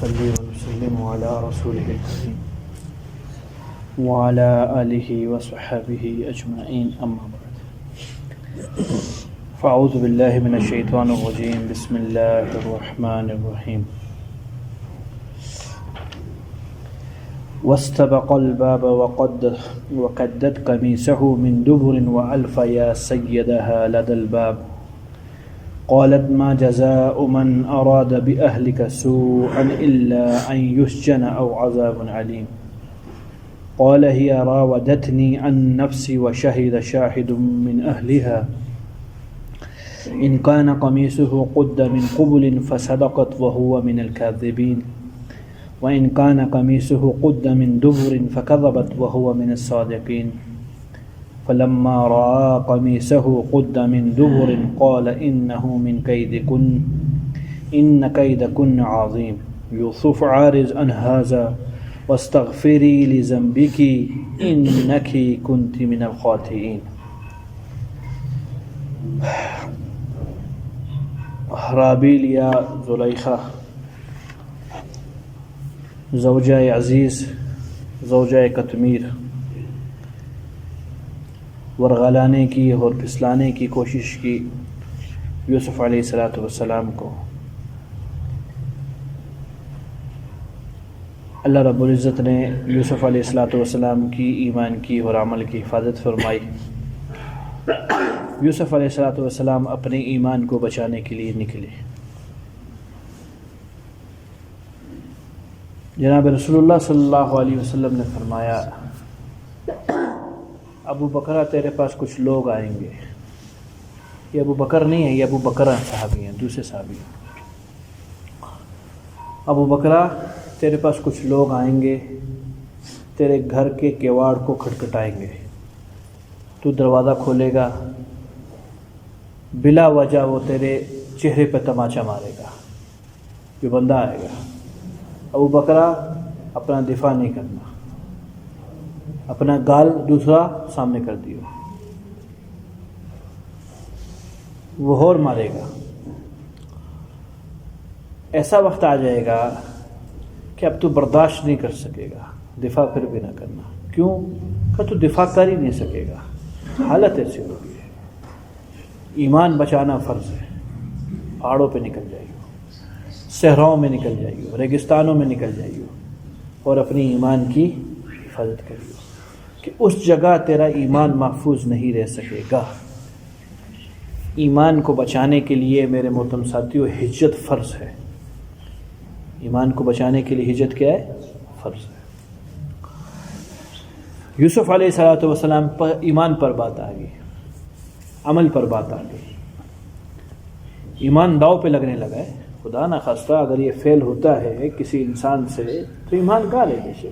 ونصلي ونسلم على رسوله الكريم وعلى آله وصحبه أجمعين أما بعد فأعوذ بالله من الشيطان الرجيم بسم الله الرحمن الرحيم واستبق الباب وقدت قميصه من دبر وألف يا سيدها لدى الباب قالت ما جزاء من أراد بأهلك سوءا إلا أن يسجن أو عذاب عليم قال هي راودتني عن نفسي وشهد شاهد من أهلها إن كان قميصه قد من قبل فصدقت وهو من الكاذبين وإن كان قميصه قد من دبر فكذبت وهو من الصادقين فلما رأى قميصه قد من دبر قال إنه من كيدكن إن كيدكن عظيم يوسف عارض عن هذا واستغفري لذنبك إنك كنت من الخاطئين. رابیل یا زلیخا زوجہ عزیز زوجہ قطمیر ورغلانے کی اور پھسلانے کی کوشش کی یوسف علیہ السلام کو. اللہ رب العزت نے یوسف علیہ السلام کی ایمان کی اور عمل کی حفاظت فرمائی. یوسف علیہ السلام اپنے ایمان کو بچانے کے لیے نکلے. جناب رسول اللہ صلی اللہ علیہ وسلم نے فرمایا ابو بکرہ تیرے پاس کچھ لوگ آئیں گے. یہ ابو بکر نہیں ہے، یہ ابو بکرہ صحابی ہیں، دوسرے صحابی ہیں. ابو بکرہ تیرے پاس کچھ لوگ آئیں گے، تیرے گھر کے کیواڑ کو کھٹکھٹائیں گے، تو دروازہ کھولے گا، بلا وجہ وہ تیرے چہرے پہ تماچا مارے گا. جو بندہ آئے گا، ابو بکرہ اپنا دفاع نہیں کرنا، اپنا گال دوسرا سامنے کر دیو، وہ اور مارے گا. ایسا وقت آ جائے گا کہ اب تو برداشت نہیں کر سکے گا، دفاع پھر بھی نہ کرنا. کیوں کہ تو دفاع کر ہی نہیں سکے گا. حالت ایسی ہوگی. ایمان بچانا فرض ہے. پہاڑوں پہ نکل جائیے، صحراؤں میں نکل جائیے، ریگستانوں میں نکل جائیے اور اپنی ایمان کی حفاظت کریے کہ اس جگہ تیرا ایمان محفوظ نہیں رہ سکے گا. ایمان کو بچانے کے لیے میرے محترم ساتھیوں ہجرت فرض ہے. ایمان کو بچانے کے لیے ہجرت کیا ہے؟ فرض ہے. یوسف علیہ السلام پر ایمان پر بات آ گئی، عمل پر بات آ گئی. ایمان داؤ پہ لگنے لگا ہے. خدا نہ خواستہ اگر یہ فیل ہوتا ہے کسی انسان سے تو ایمان کا لے گے.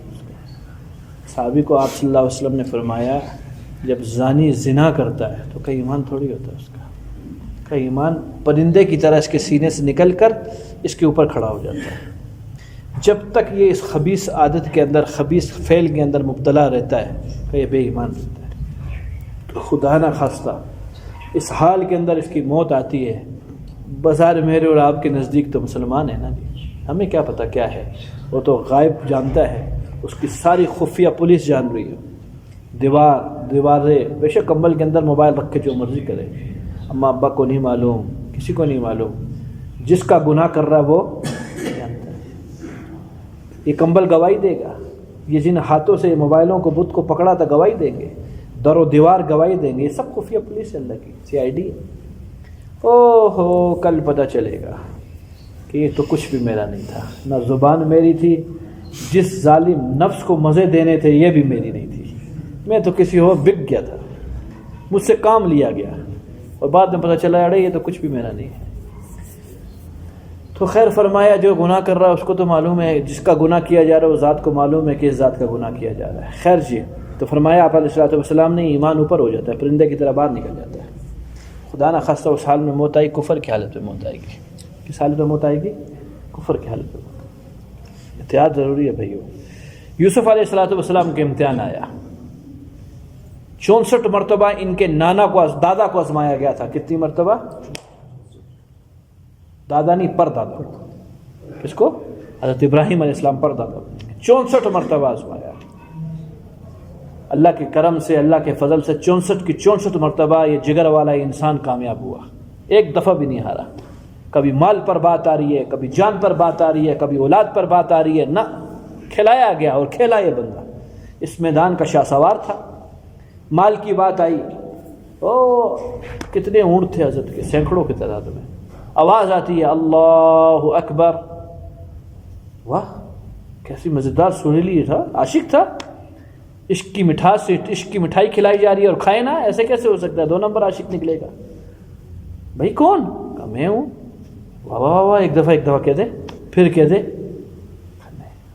صحابی کو آپ صلی اللہ علیہ وسلم نے فرمایا جب زانی زنا کرتا ہے تو کئی ایمان تھوڑی ہوتا ہے اس کا. کئی ایمان پرندے کی طرح اس کے سینے سے نکل کر اس کے اوپر کھڑا ہو جاتا ہے. جب تک یہ اس خبیث عادت کے اندر، خبیث فعل کے اندر مبتلا رہتا ہے کہ یہ بے ایمان رہتا ہے. تو خدا نہ خواستہ اس حال کے اندر اس کی موت آتی ہے. بظاہر میرے اور آپ کے نزدیک تو مسلمان ہے نا جی، ہمیں کیا پتہ کیا ہے. وہ تو غائب جانتا ہے، اس کی ساری خفیہ پولیس جان رہی ہے. دیواریں بے شک کمبل کے اندر موبائل رکھ کے جو مرضی کرے، اما ابا کو نہیں معلوم، کسی کو نہیں معلوم. جس کا گناہ کر رہا وہ جانتا ہے. یہ کمبل گواہی دے گا. یہ جن ہاتھوں سے موبائلوں کو بت کو پکڑا تھا گواہی دیں گے. در و دیوار گواہی دیں گے. یہ سب خفیہ پولیس ہے، اللہ کی CID ہے. کل پتہ چلے گا کہ یہ تو کچھ بھی میرا نہیں تھا. نہ زبان میری تھی، جس ظالم نفس کو مزے دینے تھے یہ بھی میری نہیں تھی. میں تو کسی اور بک گیا تھا، مجھ سے کام لیا گیا اور بعد میں پتہ چلا ارے یہ تو کچھ بھی میرا نہیں ہے. تو خیر فرمایا جو گناہ کر رہا ہے اس کو تو معلوم ہے، جس کا گناہ کیا جا رہا ہے وہ ذات کو معلوم ہے کہ اس ذات کا گناہ کیا جا رہا ہے. خیر جی، تو فرمایا آپ علیہ السلام نے ایمان اوپر ہو جاتا ہے، پرندے کی طرح باہر نکل جاتا ہے. خدا نہ خواستہ اس حال میں موت آئی، کفر کی حالت میں موت آئے گی. کس حالت میں موت آئے گی؟ کفر کی حالت میں. احتیاط ضروری ہے بھائیو. یوسف علیہ السلام کے امتحان آیا. 64 مرتبہ ان کے دادا کو آزمایا گیا تھا. کتنی مرتبہ؟ دادا نہیں، پر دادا. کس کو؟ حضرت ابراہیم علیہ السلام پردہ کرنے 64 مرتبہ آزمایا، اللہ کے کرم سے، اللہ کے فضل سے 64 کی 64 مرتبہ یہ جگر والا یہ انسان کامیاب ہوا، ایک دفعہ بھی نہیں ہارا۔ کبھی مال پر بات آ رہی ہے، کبھی جان پر بات آ رہی ہے، کبھی اولاد پر بات آ رہی ہے، نہ کھلایا گیا اور کھیلا یہ بندہ۔ اس میدان کا شاہ سوار تھا، مال کی بات آئی، او کتنے اونٹ تھے حضرت کے، سینکڑوں کی تعداد میں، آواز آتی ہے اللہ اکبر، واہ کیسی مزیدار سریلی تھا، عاشق تھا، عشق کی مٹھاس سے عشق کی مٹھائی کھلائی جا رہی ہے اور کھائے نہ، ایسے کیسے ہو سکتا ہے؟ 2 نمبر عاشق نکلے گا۔ بھائی کون؟ کہا میں ہوں۔ واہ واہ واہ، ایک دفعہ کہہ دے، پھر کہہ دے،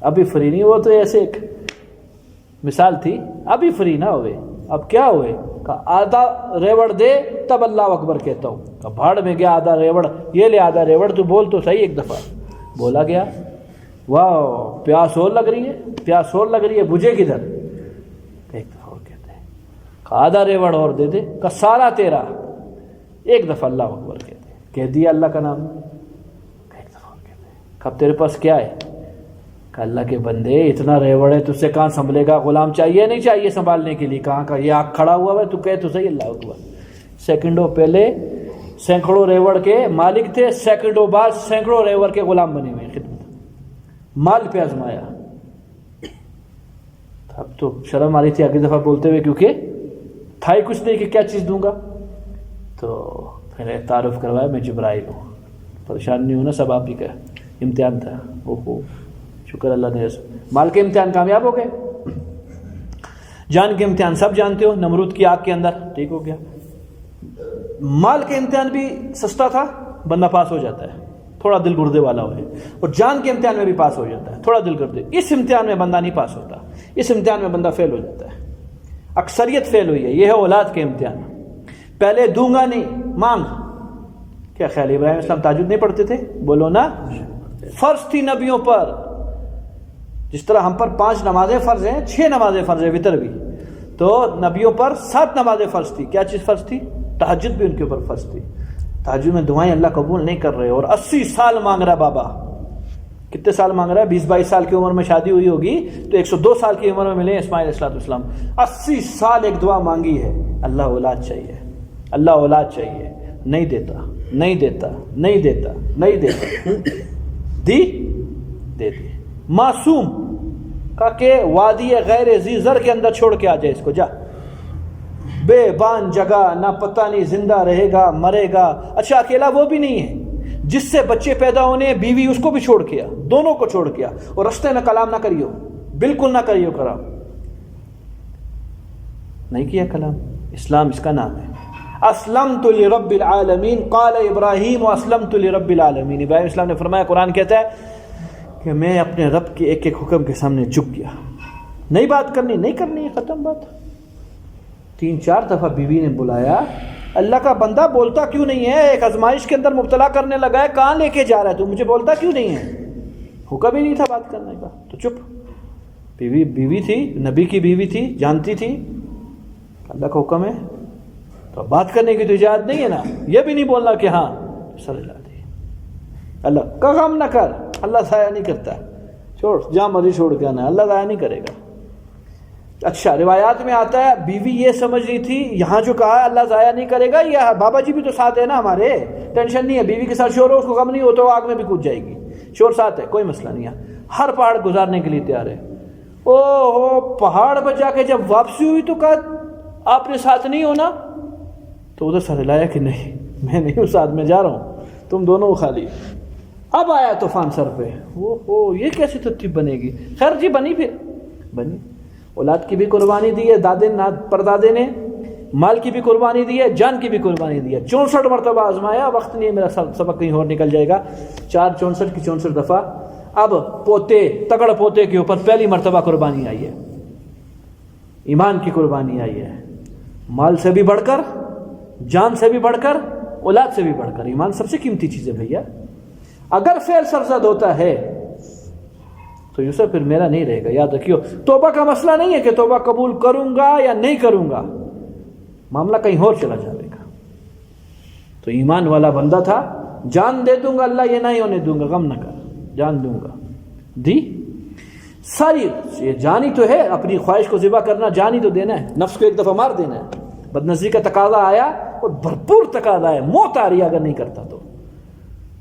ابھی فری نہیں، وہ تو ایسے ایک مثال تھی، ابھی فری نہ ہوئے، اب کیا ہوئے؟ کہا آدھا ریوڑ دے تب اللہ اکبر کہتا ہوں۔ کہا بھاڑ میں گیا آدھا ریوڑ، یہ لے آدھا ریوڑ، تو بول تو صحیح ایک دفعہ۔ بولا گیا، واہ پیاس اور لگ رہی ہے، پیاس اور لگ رہی ہے، بجھے کدھر؟ ایک دفعہ اور کہتے ہیں، کہا آدھا ریوڑ اور دے دے، کہا سارا تیرا، ایک دفعہ اللہ اکبر کہتے ہیں، کہہ دیا اللہ کا نام، ایک دفعہ اور کہتے ہیں، کہا تیرے پاس کیا ہے؟ کہ اللہ کے بندے اتنا ریوڑ ہے تجھ سے کہاں سنبھلے گا، غلام چاہیے نہیں چاہیے سنبھالنے کے لیے؟ کہاں کا یہ آگ کھڑا ہوا ہے، تو کہے تو صحیح اللہ اکبر۔ سیکنڈوں پہلے سینکڑوں ریوڑ کے مالک تھے، سیکنڈوں بعد سینکڑوں ریوڑ کے غلام بنے ہوئے خدمت، مال پہ آزمایا۔ اب تو شرم آ رہی تھی اگلی دفعہ بولتے ہوئے، کیونکہ تھا ہی کچھ نہیں کہ کیا چیز دوں گا، تو پھر تعارف کروایا میں جبرائیل ہوں، پریشان نہیں ہونا، سب آپ ہی کا امتحان تھا۔ اوہو شکر اللہ نے، مال کے امتحان کامیاب ہو گئے، جان کے امتحان سب جانتے ہو، نمرود کی آگ کے اندر ٹھیک ہو گیا۔ مال کے امتحان بھی سستا تھا، بندہ پاس ہو جاتا ہے تھوڑا دل گردے والا ہوئے، اور جان کے امتحان میں بھی پاس ہو جاتا ہے تھوڑا دل گردے۔ اس امتحان میں بندہ نہیں پاس ہوتا، اس امتحان میں بندہ فیل ہو جاتا ہے، اکثریت فیل ہوئی ہے۔ یہ ہے اولاد کے امتحان، پہلے دوں گا نہیں، مانگ۔ کیا خیال ابراہیم علیہ السلام تہجد نہیں پڑھتے تھے؟ بولو نا، فرض تھی نبیوں پر، جس طرح ہم پر 5 نمازیں فرض ہیں، 6 نمازیں فرض ہیں، وتر بھی، تو نبیوں پر 7 نمازیں فرض تھی۔ کیا چیز فرض تھی؟ تہجد بھی ان کے اوپر فرض تھی۔ تہجد میں دعائیں اللہ قبول نہیں کر رہے، اور 80 سال مانگ رہا بابا۔ کتنے سال مانگ رہا ہے؟ 20-22 سال کی عمر میں شادی ہوئی ہوگی تو 102 سال کی عمر میں ملے اسماعیل علیہ السلام۔ 80 سال ایک دعا مانگی ہے، اللہ اولاد چاہیے، اللہ اولاد چاہیے، نہیں دیتا، نہیں دیتا، نہیں دیتا، نہیں دیتا، دی دے دی۔ معصوم کا کہ وادی غیر ذی زر کے اندر چھوڑ کے آ جائے اس کو، جا، بے بان جگہ، نہ پتہ نہیں زندہ رہے گا مرے گا۔ اچھا اکیلا وہ بھی نہیں ہے، جس سے بچے پیدا ہونے، بیوی، اس کو بھی چھوڑ کیا، دونوں کو چھوڑ کیا، اور رستے میں کلام نہ کریو، بالکل نہ کریو کلام، نہیں کیا کلام۔ اسلام اس کا نام ہے۔ اسلمت لرب العالمین، قال ابراہیم واسلمت لرب العالمین۔ ابراہیم اسلام نے فرمایا، قرآن کہتا ہے کہ میں اپنے رب کے ایک ایک حکم کے سامنے جھک گیا، نہیں بات کرنی، نہیں کرنی، ختم بات۔ 3-4 دفعہ بیوی نے بلایا، اللہ کا بندہ بولتا کیوں نہیں ہے؟ ایک آزمائش کے اندر مبتلا کرنے لگا ہے، کہاں لے کے جا رہا ہے تو مجھے بولتا کیوں نہیں ہے؟ حکم ہی نہیں تھا بات کرنے کا، تو چپ۔ بیوی تھی، نبی کی بیوی تھی، جانتی تھی اللہ کا حکم ہے تو بات کرنے کی تو اجازت نہیں ہے نا، یہ بھی نہیں بولنا کہ ہاں صلی اللہ علیہ، اللہ کا غم نہ کر، اللہ ضائع نہیں کرتا، چھوڑ، جہاں مرضی چھوڑ کے آنا، اللہ ضائع نہیں کرے گا۔ اچھا روایات میں آتا ہے بیوی یہ سمجھ رہی تھی یہاں جو کہا اللہ ضائع نہیں کرے گا، یہ بابا جی بھی تو ساتھ ہے نا ہمارے، ٹینشن نہیں ہے، بیوی کے ساتھ شور ہو اس کو غم نہیں ہو تو آگ میں بھی کود جائے گی، شور ساتھ ہے، کوئی مسئلہ نہیں ہے، ہر پہاڑ گزارنے کے لیے تیار ہے۔ او ہو پہاڑ پر جا کے جب واپسی ہوئی تو کہا آپ نے ساتھ نہیں ہونا، تو ادھر سر ہلایا کہ نہیں میں نہیں ہوں ساتھ، میں جا رہا ہوں، تم دونوں خالی۔ اب آیا طوفان سر پہ، وہ یہ کیسی ترتیب بنے گی؟ خیر جی بنی، پھر بنی، اولاد کی بھی قربانی دی ہے دادے پردادے نے، مال کی بھی قربانی دی ہے، جان کی بھی قربانی دی ہے، 64 مرتبہ آزمایا، وقت نہیں ہے میرا سبق کہیں اور نکل جائے گا، 4 64 کی 64 دفعہ۔ اب پوتے، تگڑ پوتے کے اوپر پہلی مرتبہ قربانی آئی ہے، ایمان کی قربانی آئی ہے، مال سے بھی بڑھ کر، جان سے بھی بڑھ کر، اولاد سے بھی بڑھ کر، ایمان سب سے قیمتی چیز ہے بھیا۔ اگر فعل سرزد ہوتا ہے تو یوسف پھر میرا نہیں رہے گا، یاد رکھیو۔ توبہ کا مسئلہ نہیں ہے کہ توبہ قبول کروں گا یا نہیں کروں گا، معاملہ کہیں اور چلا جائے گا۔ تو ایمان والا بندہ تھا، جان دے دوں گا اللہ یہ نہیں ہونے دوں گا، غم نہ کر، جان دوں گا، دی ساری یہ جان ہی تو ہے، اپنی خواہش کو ذبح کرنا جان ہی تو دینا ہے، نفس کو ایک دفعہ مار دینا ہے. بدنظری کا تقاضا آیا اور بھرپور تقاضا ہے، موت آ رہی ہے اگر نہیں کرتا تو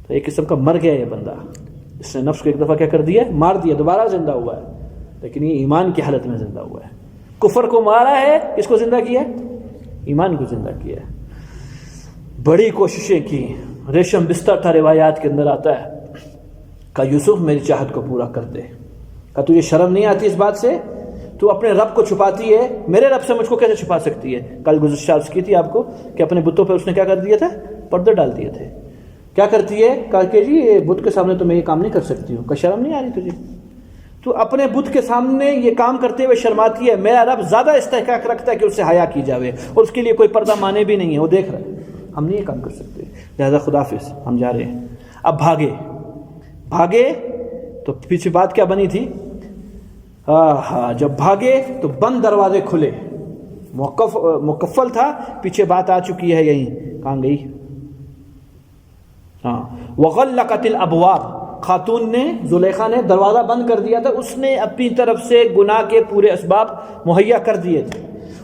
ایک قسم کا مر گیا یہ بندہ. اس نے نفس کو ایک دفعہ کیا کر دیا، مار دیا، دوبارہ زندہ ہوا ہے، لیکن یہ ایمان کی حالت میں زندہ ہوا ہے. کفر کو مارا ہے، اس کو زندہ کیا ہے، ایمان کو زندہ کیا ہے. بڑی کوششیں کی، ریشم بستر تھا، روایات کے اندر آتا ہے. کہا یوسف میری چاہت کو پورا کر دے. کہا تجھے شرم نہیں آتی اس بات سے، تو اپنے رب کو چھپاتی ہے، میرے رب سے مجھ کو کیسے چھپا سکتی ہے؟ کل گزشتہ عرض کی تھی آپ کو کہ اپنے بتوں پہ اس نے کیا کر دیا تھا، پردے ڈال دیے تھے. کیا کرتی ہے؟ کہا کہ جی یہ بت کے سامنے تو میں یہ کام نہیں کر سکتی ہوں. کہ شرم نہیں آ رہی تجھے؟ تو اپنے بت کے سامنے یہ کام کرتے ہوئے شرماتی ہے. میرا رب زیادہ استحقاق رکھتا ہے کہ اس سے حیا کی جاوے، اور اس کے لیے کوئی پردہ مانے بھی نہیں ہے، وہ دیکھ رہا ہے. ہم نہیں یہ کام کر سکتے، لہذا خداحافظ ہم جا رہے ہیں. اب بھاگے تو پیچھے بات کیا بنی تھی؟ جب بھاگے تو بند دروازے کھلے، مکفل تھا، پیچھے بات آ چکی ہے. یہیں کہاں گئی؟ وغلقت الابواب، خاتون نے، زلیخا نے دروازہ بند کر دیا تھا. اس نے اپنی طرف سے گناہ کے پورے اسباب مہیا کر دیے تھے،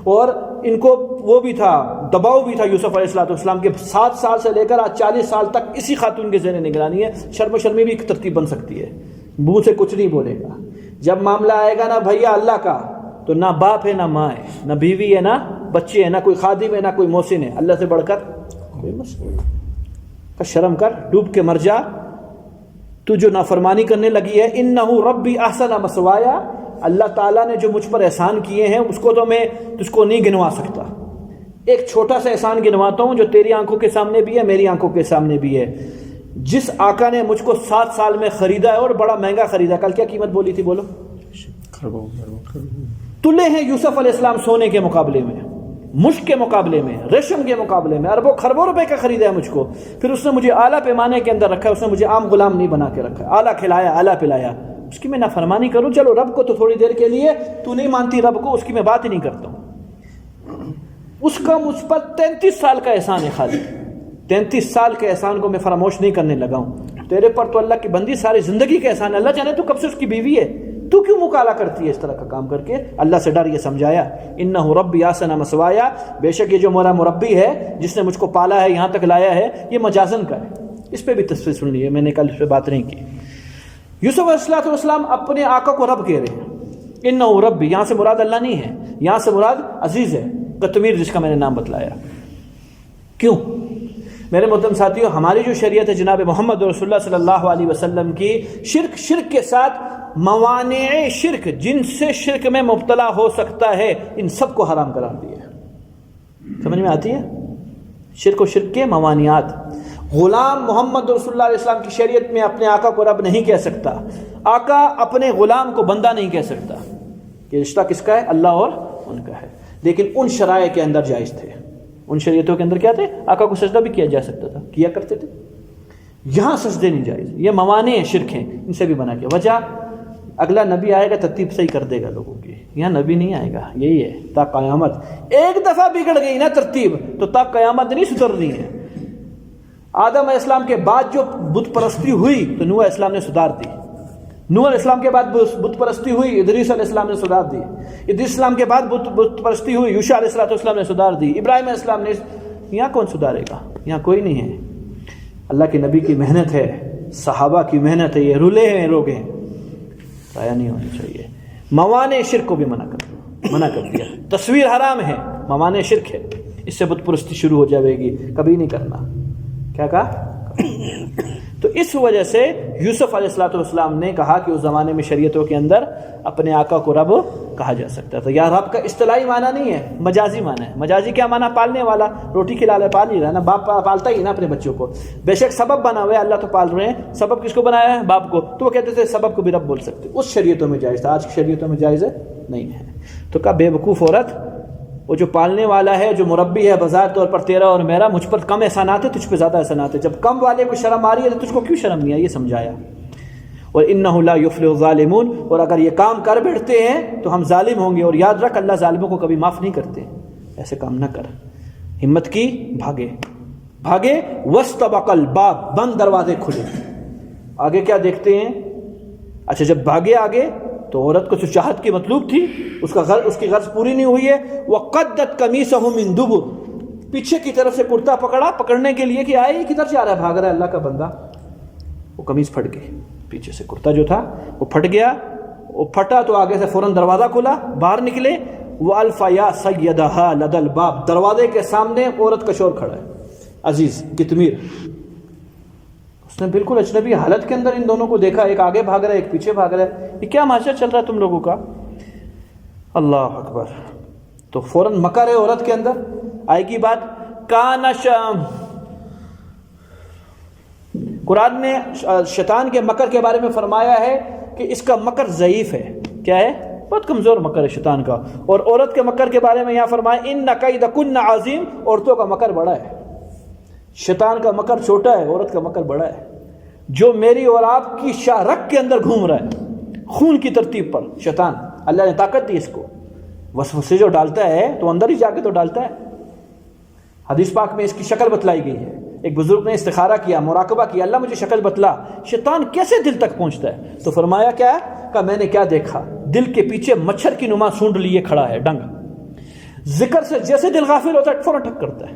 اور ان کو وہ بھی تھا، دباؤ بھی تھا یوسف علیہ السلام کے. 7 سال سے لے کر آج 40 سال تک اسی خاتون کے زیر نگرانی ہے. شرم و شرمی بھی ایک ترتیب بن سکتی ہے، منہ سے کچھ نہیں بولے گا. جب معاملہ آئے گا نا بھیا اللہ کا، تو نہ باپ ہے، نہ ماں ہے، نہ بیوی ہے، نہ بچے ہیں، نہ کوئی خادم ہے، نہ کوئی محسن ہے. اللہ سے بڑھ کر کوئی مسئلہ. شرم کر، ڈوب کے مر جا. تو جو نافرمانی کرنے لگی ہے، انہ ربی احسن مثوایا، اللہ تعالیٰ نے جو مجھ پر احسان کیے ہیں اس کو تو میں تجھ کو نہیں گنوا سکتا. ایک چھوٹا سا احسان گنواتا ہوں جو تیری آنکھوں کے سامنے بھی ہے، میری آنکھوں کے سامنے بھی ہے. جس آقا نے مجھ کو 7 سال میں خریدا ہے، اور بڑا مہنگا خریدا. کل کیا قیمت بولی تھی؟ بولو. تلے ہیں یوسف علیہ السلام سونے کے مقابلے میں، مشک کے مقابلے میں، ریشم کے مقابلے میں، اربوں خربوں روپے کا خریدا ہے مجھ کو. پھر اس نے مجھے اعلیٰ پیمانے کے اندر رکھا ہے، اس نے مجھے عام غلام نہیں بنا کے رکھا ہے. اعلیٰ کھلایا، اعلیٰ پلایا. اس کی میں نافرمانی کروں؟ چلو رب کو تو تھوڑی دیر کے لیے، تو نہیں مانتی رب کو، اس کی میں بات ہی نہیں کرتا ہوں. اس کا مجھ پر 33 سال کا احسان ہے. خالی 33 سال کے احسان کو میں فراموش نہیں کرنے لگا ہوں. تیرے پر تو اللہ کی بندی ساری زندگی کا احسان ہے. اللہ جانے تو کب سے اس کی بیوی ہے، تو کیوں مکالا کرتی ہے اس طرح کا کام کر کے؟ اللہ سے ڈر. یہ سمجھایا انہ ربی احسن مثوایا، بے شک یہ جو میرا مربی ہے، جس نے مجھ کو پالا ہے، یہاں تک لایا ہے، یہ مجازن کا ہے. اس پہ بھی تفصیل سن لی ہے میں نے، کل اس پہ بات نہیں کی. یوسف علیہ السلام اپنے آقا کو رب کہہ رہے ہیں. انہ ربی، یہاں سے مراد اللہ نہیں ہے، یہاں سے مراد عزیز ہے، قطمیر جس کا میں نے نام بتلایا. کیوں؟ میرے محترم ساتھیو، ہماری جو شریعت ہے جناب محمد رسول اللہ صلی اللہ علیہ وسلم کی، شرک کے ساتھ موانع شرک، جن سے شرک میں مبتلا ہو سکتا ہے، ان سب کو حرام قرار دیا ہے. سمجھ میں آتی ہے؟ شرک و شرک کے موانعات. غلام محمد رسول اللہ علیہ السلام کی شریعت میں اپنے آقا کو رب نہیں کہہ سکتا، آقا اپنے غلام کو بندہ نہیں کہہ سکتا. یہ رشتہ کس کا ہے؟ اللہ اور ان کا ہے. لیکن ان شرائع کے اندر جائز تھے، ان شریعتوں کے اندر کیا تھے؟ آقا کو سجدہ بھی کیا جا سکتا تھا، کیا کرتے تھے. یہاں سجدے نہیں جائز. یہ موانع شرک ہیں، ان سے بھی بنا کیا. وجہ اگلا نبی آئے گا ترتیب صحیح کر دے گا لوگوں کی. یہاں نبی نہیں آئے گا. یہی ہے تا قیامت. ایک دفعہ بگڑ گئی نا ترتیب تو تا قیامت نہیں سدھرنی ہے. آدم علیہ السلام کے بعد جو بت پرستی ہوئی تو نوح علیہ السلام نے سدھار دی. نوح علیہ السلام کے بعد بت پرستی ہوئی، ادریس علیہ السلام نے سدھار دی. ادریس السلام کے بعد بت پرستی ہوئی، یوشع علیہ السلام نے سدھار دی. ابراہیم علیہ السلام نے. یہاں کون سدھارے گا؟ یہاں کوئی نہیں ہے. اللہ کے نبی کی محنت ہے، صحابہ کی محنت ہے. یہ رولے ہیں لوگ ہیں، ضائع نہیں ہونی چاہیے. موانع شرک کو بھی منع کر دیا. تصویر حرام ہے، موانع شرک ہے، اس سے بت پرستی شروع ہو جائے گی. کبھی نہیں کرنا. کیا کہا؟ تو اس وجہ سے یوسف علیہ السلام نے کہا کہ اس زمانے میں شریعتوں کے اندر اپنے آقا کو رب کہا جا سکتا تھا. یا رب کا اصطلاحی معنی نہیں ہے، مجازی معنی ہے. مجازی کیا معنی؟ پالنے والا. روٹی کھلا لے، پال ہی رہا نا، باپ پالتا ہی نا اپنے بچوں کو. بے شک سبب بنا ہوا ہے، اللہ تو پال رہے ہیں. سبب کس کو بنایا ہے؟ باپ کو. تو وہ کہتے تھے سبب کو بھی رب بول سکتے. اس شریعتوں میں جائز تھا، آج کی شریعتوں میں جائز نہیں ہے. تو کہا بے وقوف عورت، وہ جو پالنے والا ہے، جو مربی ہے، بظاہر طور پر تیرا اور میرا، مجھ پر کم احسانات ہے، تجھ پہ زیادہ احسانات ہے. جب کم والے کو شرم آ رہی ہے تو تجھ کو کیوں شرم نہیں ہے؟ یہ سمجھایا. اور انہ لا یفلح الظالمون، اور اگر یہ کام کر بیٹھتے ہیں تو ہم ظالم ہوں گے. اور یاد رکھ اللہ ظالموں کو کبھی معاف نہیں کرتے. ایسے کام نہ کر. ہمت کی، بھاگے. واستبق الباب، بند دروازے کھلے. آگے کیا دیکھتے ہیں؟ اچھا جب بھاگے آگے تو عورت کو جو چاہت کی مطلوب تھی اس کی غرض پوری نہیں ہوئی ہے. وَقَدَّتْ قَمِيصَهُ مِن دُبُرٍ، پیچھے کی طرف سے کرتا پکڑنے کے لیے کہ آئے کدھر سے آ رہا ہے، بھاگ رہا ہے اللہ کا بندہ. وہ قمیص پھٹ گئی، پیچھے سے کرتا جو تھا وہ پھٹ گیا. وہ پھٹا تو آگے سے فوراً دروازہ کھلا، باہر نکلے. وَأَلْفَ يَا سَيَّدَهَا لَدَى الْبَابِ، دروازے کے سامنے عورت کا شور کھڑا ہے، عزیز قطمیر. اس نے بالکل اجنبی حالت کے اندر ان دونوں کو دیکھا، ایک آگے بھاگ رہا ہے ایک پیچھے بھاگ رہا ہے. یہ کیا معاشرہ چل رہا ہے تم لوگوں کا؟ اللہ اکبر. تو فوراً مکر ہے عورت کے اندر. آئے کی بات کان شام. قرآن نے شیطان کے مکر کے بارے میں فرمایا ہے کہ اس کا مکر ضعیف ہے. کیا ہے؟ بہت کمزور مکر ہے شیطان کا. اور عورت کے مکر کے بارے میں یہاں فرمایا ان کیدکن عظیم، عورتوں کا مکر بڑا ہے. شیطان کا مکر چھوٹا ہے، عورت کا مکر بڑا ہے. جو میری اور آپ کی شاہ رگ کے اندر گھوم رہا ہے خون کی ترتیب پر، شیطان اللہ نے طاقت دی اس کو. وسوسے جو ڈالتا ہے تو اندر ہی جا کے تو ڈالتا ہے. حدیث پاک میں اس کی شکل بتلائی گئی ہے. ایک بزرگ نے استخارہ کیا، مراقبہ کیا، اللہ مجھے شکل بتلا، شیطان کیسے دل تک پہنچتا ہے؟ تو فرمایا کیا ہے کہ میں نے کیا دیکھا، دل کے پیچھے مچھر کی نما سونڈ لیے کھڑا ہے، ڈنگ. ذکر سے جیسے دل غافل ہوتا ہے فوراً ٹھک کرتا ہے.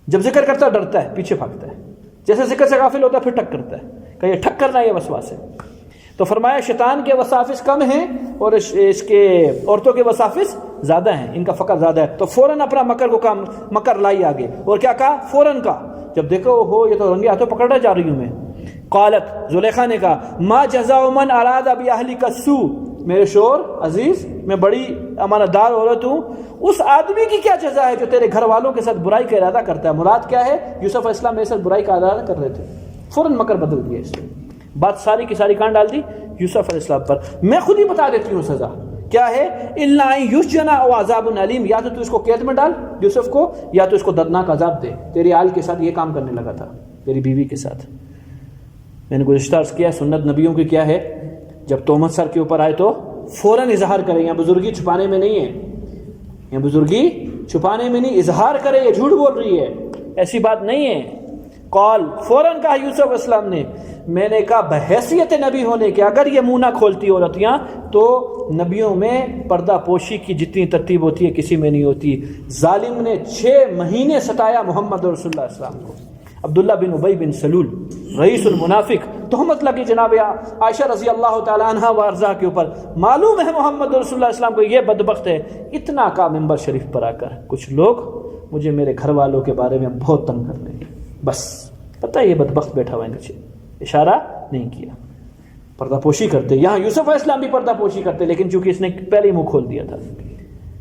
جب ذکر کرتا ہے ڈرتا ہے، پیچھے بھاگتا ہے. جیسے ذکر سے غافل ہوتا ہے پھر ٹھک کرتا ہے کہ یہ ٹھک کرنا یہ وسواس ہے. تو فرمایا شیطان کے وسافس کم ہیں اور اس کے عورتوں کے وسافس زیادہ ہیں، ان کا فقر زیادہ ہے. تو فوراً اپنا مکر لائی آگے. اور کیا کہا؟ فوراً کہا جب دیکھو ہو یہ تو رنگے ہاتھوں پکڑنا جا رہی ہوں میں. قالت، زلیخا نے کہا ما جزاء من اراد باہلک السوء، میرے شور عزیز میں بڑی امانت دار عورت ہوں، اس آدمی کی کیا جزا ہے جو تیرے گھر والوں کے ساتھ برائی کا ارادہ کرتا ہے. مراد کیا ہے؟ یوسف علیہ السلام میرے ساتھ برائی کا ارادہ کر رہے تھے. فوراً مکر بدل دیا اس نے، بات ساری کی ساری کہاں ڈال دی؟ یوسف علیہ السلام پر. میں خود ہی بتا دیتی ہوں سزا کیا ہے. الا ان یسجن او عذاب علیم، یا تو اس کو قید میں ڈال یوسف کو، یا تو اس کو دردناک عذاب دے. تیری آل کے ساتھ یہ کام کرنے لگا تھا، تیری بیوی کے ساتھ. میں نے گزشتہ عرض کیا سنت نبیوں کی کیا ہے، جب تہمت سر کے اوپر آئے تو فوراً اظہار کریں. یہاں بزرگی چھپانے میں نہیں ہے، یہاں بزرگی چھپانے میں نہیں، اظہار کرے. یہ جھوٹ بول رہی ہے، ایسی بات نہیں ہے. قال، فوراً کہا یوسف علیہ السلام نے، میں نے کہا بحیثیت نبی ہونے کے اگر یہ منہ نہ کھولتی عورتیاں تو نبیوں میں پردہ پوشی کی جتنی ترتیب ہوتی ہے کسی میں نہیں ہوتی. ظالم نے 6 مہینے ستایا محمد رسول اللہ علیہ السلام کو. عبداللہ بن ابی بن سلول رئیس المنافق، تہمت لگی جناب عائشہ رضی اللہ تعالی عنہا و ارضاہ کے اوپر. معلوم ہے محمد رسول اللہ علیہ السلام کو یہ بدبخت ہے. اتنا کا ممبر شریف پر آ کر کچھ لوگ مجھے میرے گھر والوں کے بارے میں بہت تنگ کر رہے ہیں. بس پتہ ہے یہ بدبخت بیٹھا ہوا ہے نیچے، اشارہ نہیں کیا. پردہ پوشی کرتے، یہاں یوسف علیہ السلام بھی پردہ پوشی کرتے، لیکن چونکہ اس نے پہلے ہی منہ کھول دیا تھا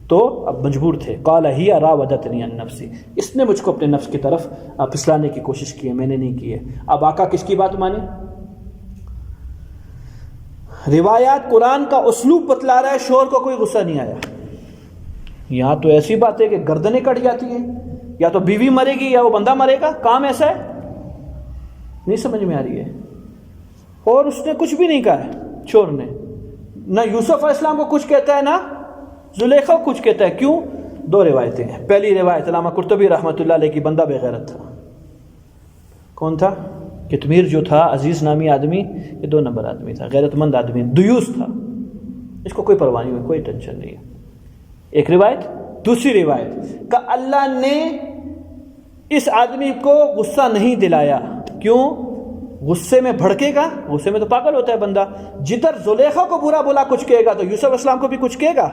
تو اب مجبور تھے. قال ہی راودتنی عن نفسی، اس نے مجھ کو اپنے نفس کی طرف پھسلانے کی کوشش کی ہے، میں نے نہیں کی ہے. اب آقا کس کی بات مانے؟ روایات قرآن کا اسلوب بتلا رہا ہے، شور کو کوئی غصہ نہیں آیا. یہاں تو ایسی بات ہے کہ گردنیں کٹ جاتی ہیں، یا تو بیوی مرے گی یا وہ بندہ مرے گا. کام ایسا ہے، نہیں سمجھ میں آ رہی ہے. اور اس نے کچھ بھی نہیں کہا ہے چور نے، نہ یوسف علیہ السلام کو کچھ کہتا ہے نہ زلیخا کو کچھ کہتا ہے. کیوں؟ 2 روایتیں ہیں. پہلی روایت علامہ قرطبی رحمۃ اللہ علیہ کی، بندہ بے غیرت تھا. کون تھا؟ قطمیر جو تھا عزیز نامی آدمی، یہ 2 نمبر آدمی تھا، غیرت مند آدمی، دیوس تھا، اس کو کوئی پرواہ نہیں ہوئی، کوئی ٹینشن نہیں ہے. ایک روایت. دوسری روایت کہ اللہ نے اس آدمی کو غصہ نہیں دلایا. کیوں؟ غصے میں بھڑکے گا، غصے میں تو پاگل ہوتا ہے بندہ. جدھر زلیخا کو برا بولا کچھ کہے گا تو یوسف علیہ السلام کو بھی کچھ کہے گا.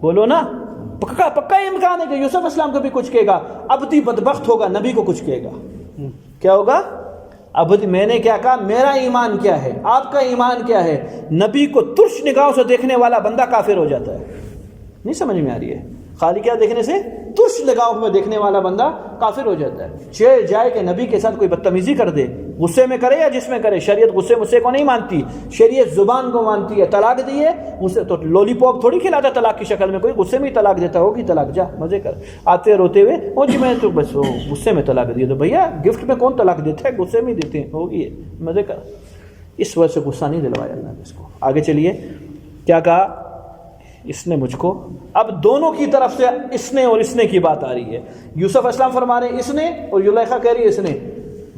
بولو نا، پکا امکان ہے کہ یوسف علیہ السلام کو بھی کچھ کہے گا. ابدی بدبخت ہوگا، نبی کو کچھ کہے گا. کیا ہوگا؟ ابدی. میں نے کیا کہا؟ میرا ایمان کیا ہے، آپ کا ایمان کیا ہے؟ نبی کو ترش نگاہوں سے دیکھنے والا بندہ کافر ہو جاتا ہے. نہیں سمجھ میں آ رہی ہے؟ خالی کیا دیکھنے سے؟ ترش نگاہوں میں دیکھنے والا بندہ کافر ہو جاتا ہے. چہ جائے کہ نبی کے ساتھ کوئی بدتمیزی کر دے، غصے میں کرے یا جس میں کرے، شریعت غصے کو نہیں مانتی، شریعت زبان کو مانتی ہے. طلاق دی ہے اسے تو لولی پاپ تھوڑی کھلاتا طلاق کی شکل میں، کوئی غصے میں ہی طلاق دیتا ہوگی. طلاق جا مزے کر، آتے روتے ہوئے وہ جی میں تو بس غصے میں طلاق دی. تو بھیا گفٹ میں کون طلاق دیتا ہے؟ غصے میں ہی دیتے ہیں، ہوگی مزے کر. اس وجہ سے غصہ نہیں دلوایا اللہ نے اس کو. آگے چلیے کیا کہا؟ اس نے مجھ کو. اب دونوں کی طرف سے اس نے اور اس نے کی بات آ رہی ہے. یوسف علیہ السلام فرما رہے ہیں اس نے، اور زلیخا کہہ رہی ہے اس نے.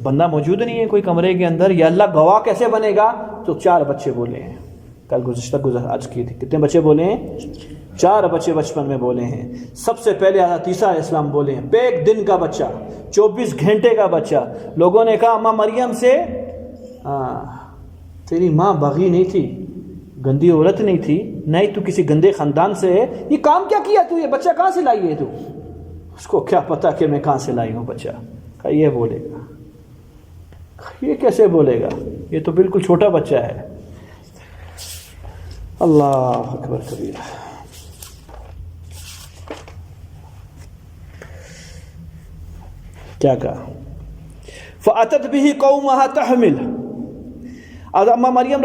بندہ موجود نہیں ہے کوئی کمرے کے اندر، یا اللہ گواہ کیسے بنے گا؟ تو 4 بچے بولے ہیں. کل آج کی تھی. کتنے بچے بولے ہیں؟ 4 بچے بچپن میں بولے ہیں. سب سے پہلے حضرت عیسیٰ علیہ السلام بولے ہیں. 1 دن کا بچہ، 24 گھنٹے کا بچہ. لوگوں نے کہا ماں مریم سے تیری ماں باغی نہیں تھی، گندی عورت نہیں تھی، نہ ہی تو کسی گندے خاندان سے ہے، یہ کام کیا کیا تو؟ یہ بچہ کہاں سے لائی ہے تو؟ اس کو کیا پتا کہ میں کہاں سے لائی ہوں بچہ. کہا یہ بولے گا، یہ کیسے بولے گا، یہ تو بالکل چھوٹا بچہ ہے. اللہ اکبر کبیر. کیا کہا؟ فَأَتَتْ بِهِ قَوْمَهَا تَحْمِلُ. اماں مریم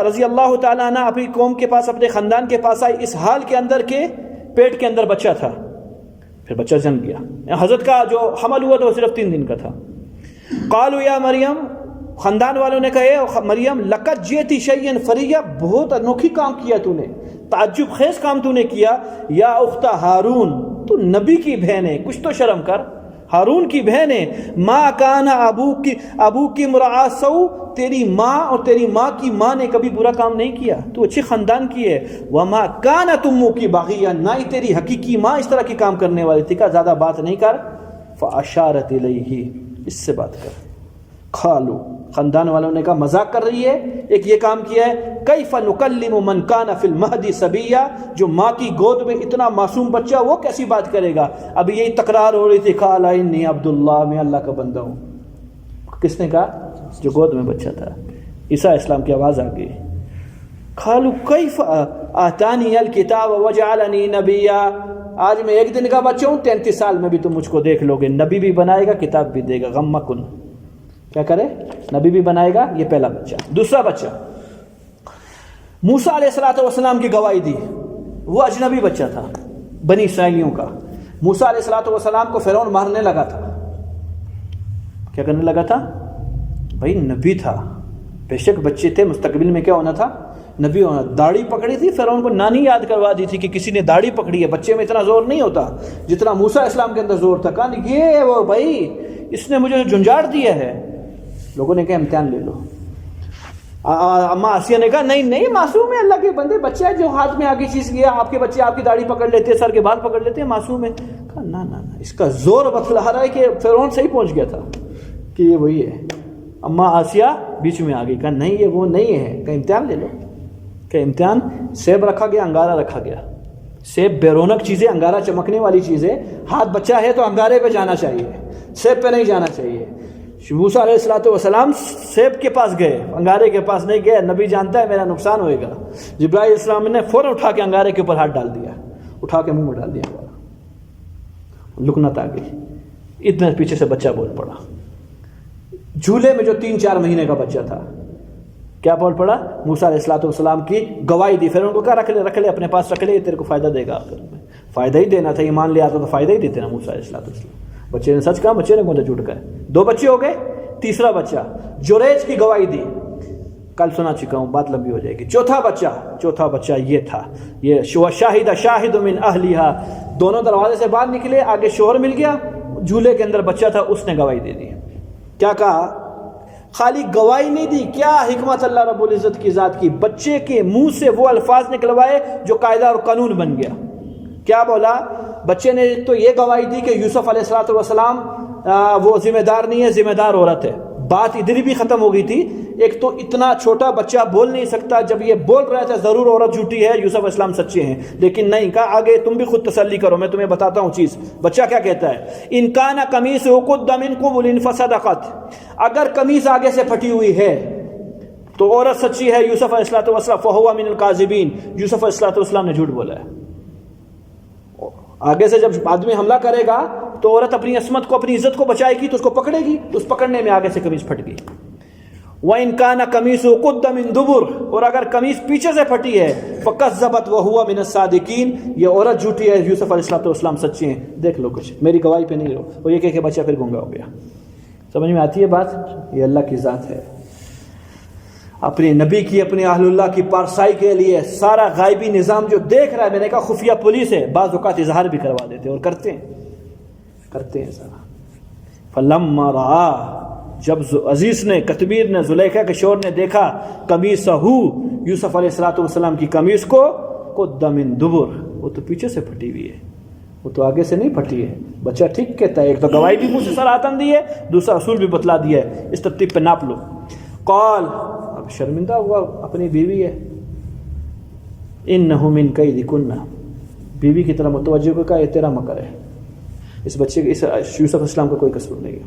رضی اللہ تعالیٰ عنہ اپنی قوم کے پاس، اپنے خاندان کے پاس آئی اس حال کے اندر کہ پیٹ کے اندر بچہ تھا. پھر بچہ جنم گیا. حضرت کا جو حمل ہوا تھا وہ صرف 3 دن کا تھا. قالوا یا مریم، خاندان والوں نے کہا اے مریم لقد جئتی شیئا فریہ، بہت انوکھی کام کیا تو نے، تعجب خیز کام تو نے کیا. یا اخت ہارون، تو نبی کی بہن ہے، کچھ تو شرم کر، ہارون کی بہن ہے. ما کان ابو کی مرعا سو، تیری ماں اور تیری ماں کی ماں نے کبھی برا کام نہیں کیا، تو اچھے خاندان کی ہے. وما کانت امک کی باغیہ، نہ ہی تیری حقیقی ماں اس طرح کی کام کرنے والی تھی. کا زیادہ بات نہیں کر. فاشارت الیہ، اس سے بات کر. قالوا، خاندان والوں نے کہا مذاق کر رہی ہے، ایک یہ کام کیا ہے. کیف نکلم من کان فی المہد صبیا، جو ماں کی گود میں اتنا معصوم بچہ وہ کیسی بات کرے گا. اب یہی تکرار ہو رہی تھی. قال انی عبداللہ، میں اللہ کا بندہ ہوں. کس نے کہا؟ جو گود میں بچہ تھا. عیسیٰ اسلام کی آواز آ گئی. قالوا کیف آتانی الکتاب وجعلنی نبیا، آج میں 1 دن کا بچہ ہوں، 33 سال میں بھی تم مجھ کو دیکھ لو گے. نبی بھی بنائے گا، کتاب بھی دے گا. غم کن، کیا کرے؟ نبی بھی بنائے گا. یہ پہلا بچہ. دوسرا بچہ موسیٰ علیہ السلام کی گواہی دی. وہ اجنبی بچہ تھا بنی اسرائیلیوں کا. موسیٰ علیہ السلام کو فرعون مارنے لگا تھا. کیا کرنے لگا تھا؟ بھائی نبی تھا، بے شک بچے تھے، مستقبل میں کیا ہونا تھا؟ نبی ہونا. داڑھی پکڑی تھی، فرعون کو نانی یاد کروا دی تھی کہ کسی نے داڑھی پکڑی ہے. بچے میں اتنا زور نہیں ہوتا جتنا موسیٰ علیہ السلام کے اندر زور تھا. کہا یہ وہ بھائی اس نے مجھے جھنجھاڑ دیا ہے. لوگوں نے کہا امتحان لے لو. اماں آسیہ نے کہا نہیں معصوم ہے، اللہ کے بندے، بچہ ہے جو ہاتھ میں آگے چیز گیا. آپ کے بچے آپ کی داڑھی پکڑ لیتے ہیں، سر کے بال پکڑ لیتے ہیں، معصوم ہے. کہا نہ اس کا زور بتلا رہا ہے کہ فرعون صحیح پہنچ گیا تھا کہ یہ وہی ہے. اماں آسیہ بیچ میں آ گئی. کہا نہیں یہ وہ نہیں ہے. کہ امتحان لے لو. کہ امتحان سیب رکھا گیا، انگارہ رکھا گیا. سیب بے رونق چیزیں، انگارہ چمکنے والی چیزیں. ہاتھ بچہ ہے تو انگارے پہ جانا چاہیے، سیب پہ نہیں جانا چاہیے. موسیٰ علیہ السلام سیب کے پاس گئے، انگارے کے پاس نہیں گئے. نبی جانتا ہے میرا نقصان ہوئے گا. جبرائیل علیہ السلام نے فوراً اٹھا کے انگارے کے اوپر ہاتھ ڈال دیا، اٹھا کے منہ میں ڈال دیا. لکنت آ گئی. اتنے پیچھے سے بچہ بول پڑا. جھولے میں جو 3-4 مہینے کا بچہ تھا کیا بول پڑا؟ موسیٰ علیہ السلام کی گواہی دی. پھر ان کو کہا رکھ لے اپنے پاس رکھ لے، یہ تیرے کو فائدہ دے گا. آخر میں فائدہ ہی دینا تھا. ایمان لے آتا تو فائدہ ہی دیتے نا موسیٰ علیہ السلام. بچے نے سچ کہا، بچے نے کون سا جھوٹ کہا. 2 بچے ہو گئے. تیسرا بچہ جوریج کی گواہی دی. کل سنا چکا ہوں، بات لمبی ہو جائے گی. چوتھا بچہ یہ تھا. یہ شاہد من اہلیہا، دونوں دروازے سے باہر نکلے، آگے شوہر مل گیا، جھولے کے اندر بچہ تھا، اس نے گواہی دے دی. کیا کہا؟ خالی گواہی نہیں دی، کیا حکمت اللہ رب العزت کی ذات کی. بچے کے منہ سے وہ الفاظ نکلوائے جو قاعدہ اور قانون بن گیا. کیا بولا؟ بچے نے تو یہ گواہی دی کہ یوسف علیہ السلام وہ ذمہ دار نہیں ہے، ذمہ دار عورت ہے. بات ادھر بھی ختم ہو گئی تھی. ایک تو اتنا چھوٹا بچہ بول نہیں سکتا، جب یہ بول رہا تھا ضرور عورت جھوٹی ہے، یوسف علیہ السلام سچے ہیں. لیکن نہیں کہا آگے تم بھی خود تسلی کرو، میں تمہیں بتاتا ہوں چیز. بچہ کیا کہتا ہے؟ ان کان قمیصہ قد من قبل فصدقت، اگر قمیص آگے سے پھٹی ہوئی ہے تو عورت سچی ہے. یوسف علیہ السلام فہو من الکاذبین، یوسف علیہ السلام نے جھوٹ بولا ہے. آگے سے جب آدمی حملہ کرے گا تو عورت اپنی عصمت کو، اپنی عزت کو بچائے گی تو اس کو پکڑے گی. اس پکڑنے میں آگے سے قمیص پھٹ گئی. وَإِن كَانَ قَمِيصُهُ قُدَّ مِن دُبُرٍ، اور اگر قمیص پیچھے سے پھٹی ہے فَكَذَّبَتْ وَهُوَ مِنَ الصَّادِقِينَ، یہ عورت جھوٹی ہے، یوسف علیہ السلام سچے ہیں. دیکھ لو کچھ، میری گواہی پہ نہیں رہو. وہ یہ کہ بچہ پھر گنگا ہو گیا. سمجھ میں آتی ہے بات؟ یہ اللہ کی ذات ہے. اپنے نبی کی، اپنے اہل اللہ کی پارسائی کے لیے سارا غائبی نظام جو دیکھ رہا ہے. میں نے کہا خفیہ پولیس ہے، بعض اوقات اظہار بھی کروا دیتے اور کرتے ہیں سارا. فلما رأى، جب عزیز نے کتبیر نے زلیخا کے شوہر نے دیکھا قمیصہ یوسف علیہ السلام کی قمیص کو قد من دبر، وہ تو پیچھے سے پھٹی ہوئی ہے، وہ تو آگے سے نہیں پھٹی ہے. بچہ ٹھیک کہتا ہے، ایک تو گواہی بھی منہ سے سراتن دی ہے، دوسرا اصول بھی بتلا دیا ہے، اس ترتیب پہ ناپ لو. قال، اب شرمندہ ہوا اپنی بیوی ہے. انہ من کیدکن، بیوی کی طرح متوجہ کو کہا یہ تیرا مکر ہے، اس بچے کے اس یوسف علیہ السلام کا کوئی قصور نہیں ہے،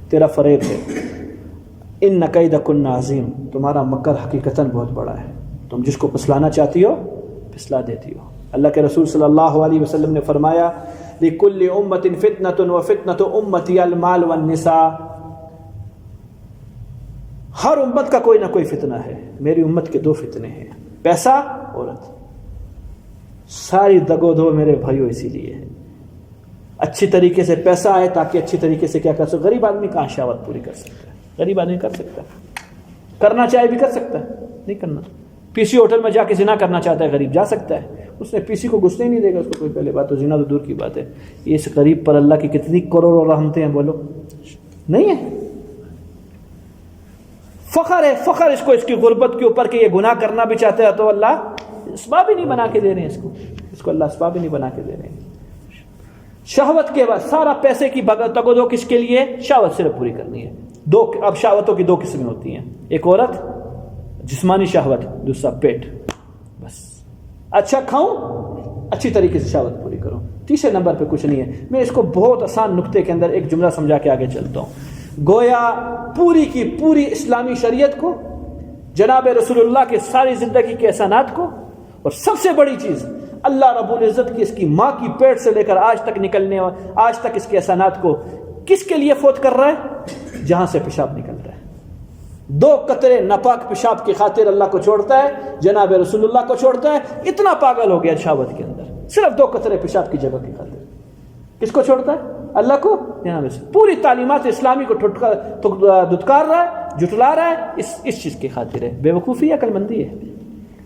تیرا فریب ہے. ان کیدکن عظیم، تمہارا مکر حقیقتاً بہت بڑا ہے، تم جس کو پھسلانا چاہتی ہو پھسلا دیتی ہو. اللہ کے رسول صلی اللہ علیہ وسلم نے فرمایا لِكُلِّ أُمَّةٍ فِتْنَةٌ وَفِتْنَةُ أُمَّتِي الْمَالُ وَالنِّسَاءُ، ہر امت کا کوئی نہ کوئی فتنہ ہے، میری امت کے 2 فتنے ہیں، پیسہ، عورت. ساری دگ و دو میرے بھائیوں اسی لیے ہے. اچھی طریقے سے پیسہ آئے تاکہ اچھی طریقے سے کیا کر سکے. غریب آدمی کہاں شہوت پوری کر سکتا ہے؟ غریب آدمی کر سکتا ہے، کرنا چاہے بھی کر سکتا ہے، نہیں کرنا. پی سی ہوٹل میں جا کے زنا کرنا چاہتا ہے غریب، جا سکتا ہے، اس نے پی سی کو گھسنے ہی نہیں دے گا اس کو کوئی. پہلے بات تو زنا تو دور کی بات ہے. اس غریب پر اللہ کی کتنی کروڑوں رحمتیں ہیں، بولو نہیں ہے. فخر ہے، فخر اس کو اس کی غربت کے اوپر کہ یہ گناہ کرنا بھی چاہتا ہے تو اللہ اسباب ہی نہیں بنا کے دے رہے ہیں اس کو اللہ اسباب ہی نہیں بنا کے دے رہے ہیں. شہوت کے بعد سارا پیسے کی تگ و دو کس کے لیے؟ شہوت صرف پوری کرنی ہے. اب شہوتوں کی 2 قسمیں ہوتی ہیں، ایک عورت جسمانی شہوت، دوسرا پیٹ. بس اچھا کھاؤں، اچھی طریقے سے شہوت پوری کروں. تیسرے نمبر پہ کچھ نہیں ہے. میں اس کو بہت آسان نقطے کے اندر ایک جملہ سمجھا کے آگے چلتا ہوں. گویا پوری کی پوری اسلامی شریعت کو، جناب رسول اللہ کے ساری زندگی کے احسانات کو، اور سب سے بڑی چیز اللہ رب العزت کی اس کی ماں کی پیٹ سے لے کر آج تک نکلنے آج تک اس کے احسانات کو کس کے لیے فوت کر رہا ہے؟ جہاں سے پیشاب نکلتا ہے 2 قطرے ناپاک پیشاب کی خاطر اللہ کو چھوڑتا ہے، جناب رسول اللہ کو چھوڑتا ہے. اتنا پاگل ہو گیا شہوت کے اندر، صرف 2 قطرے پیشاب کی جگہ کی خاطر. کس کو چھوڑتا ہے؟ اللہ کو. جناب پوری تعلیمات اسلامی کو دھتکار رہا ہے، جھٹلا رہا ہے اس چیز کی خاطر ہے. بے وقوفی ہے، عقل مندی ہے.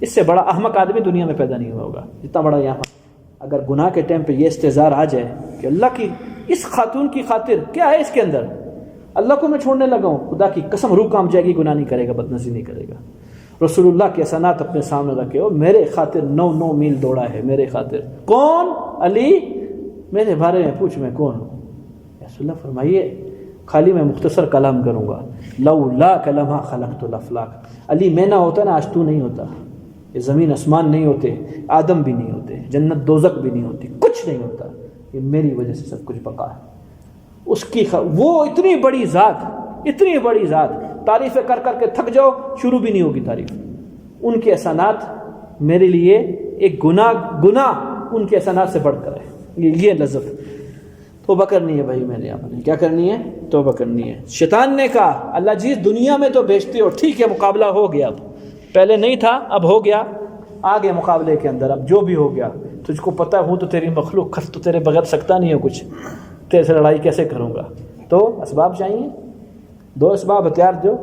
اس سے بڑا احمق آدمی دنیا میں پیدا نہیں ہوا ہوگا جتنا بڑا یہاں. اگر گناہ کے ٹائم پہ یہ استحضار آ جائے کہ اللہ کی اس خاتون کی خاطر کیا ہے اس کے اندر، اللہ کو میں چھوڑنے لگا ہوں، خدا کی قسم روح کام جائے گی، گناہ نہیں کرے گا، بدنظری نہیں کرے گا. رسول اللہ کے احسانات اپنے سامنے رکھے ہو. میرے خاطر 9 میل دوڑا ہے، میرے خاطر. کون؟ علی. میرے بارے میں پوچھ میں کون ہوں؟ رسول اللہ فرمائیے خالی میں مختصر کلام کروں گا. لولا کلمہ خلقت الافلاک. علی میں نہ ہوتا نا آج تو نہیں ہوتا، یہ زمین آسمان نہیں ہوتے، آدم بھی نہیں ہوتے، جنت دوزخ بھی نہیں ہوتی، کچھ نہیں ہوتا. یہ میری وجہ سے سب کچھ بقا ہے. اس کی وہ اتنی بڑی ذات، تعریفیں کر کر کے تھک جاؤ، شروع بھی نہیں ہوگی تعریف. ان کے احسانات میرے لیے ایک گناہ ان کے احسانات سے بڑھ کر ہے. یہ لذت توبہ کرنی ہے بھائی. میں نے آپ نے کیا کرنی ہے؟ توبہ کرنی ہے. شیطان نے کہا اللہ جی دنیا میں تو بھیجتے ہو، ٹھیک ہے مقابلہ ہو گیا، اب پہلے نہیں تھا اب ہو گیا، آگے مقابلے کے اندر اب جو بھی ہو گیا، تجھ کو پتہ ہوں تو تیری مخلوق خط تو تیرے بغیر سکتا نہیں ہے کچھ، تیرے سے لڑائی کیسے کروں گا؟ تو اسباب چاہیے، 2 اسباب ہتھیار دو،